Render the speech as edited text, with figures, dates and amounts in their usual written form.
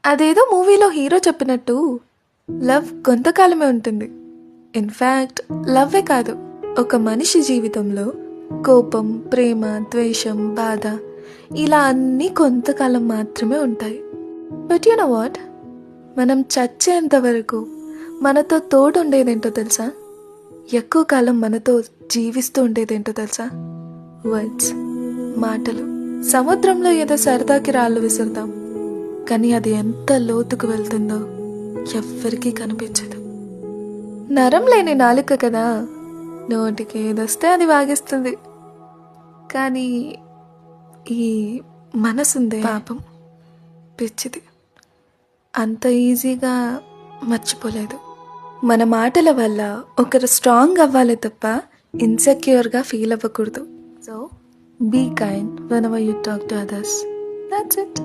అదేదో మూవీలో హీరో చెప్పినట్టు లవ్ కొంతకాలమే ఉంటుంది. ఇన్ఫ్యాక్ట్ లవ్వే కాదు, ఒక మనిషి జీవితంలో కోపం, ప్రేమ, ద్వేషం, బాధ ఇలా అన్నీ కొంతకాలం మాత్రమే ఉంటాయి. బట్ యు నో వాట్, మనం చచ్చేంత వరకు మనతో తోడు ఉండేదేంటో తెలుసా? ఎక్కువ కాలం మనతో జీవిస్తూ ఉండేదేంటో తెలుసా? వర్డ్స్, మాటలు. సముద్రంలో ఏదో సరదాకి రాళ్ళు విసురుతాం, కానీ అది ఎంత లోతుకు వెళ్తుందో ఎవ్వరికీ కనిపించదు. నరం లేని నాలుక కదా, నోటికి ఏదొస్తే అది వాగిస్తుంది. కానీ ఈ మనసుందే పాపం, పిచ్చిది, అంత ఈజీగా మర్చిపోలేదు. మన మాటల వల్ల ఒకరు స్ట్రాంగ్ అవ్వాలి తప్ప ఇన్సెక్యూర్గా ఫీల్ అవ్వకూడదు. So be kind whenever you talk to others. That's it.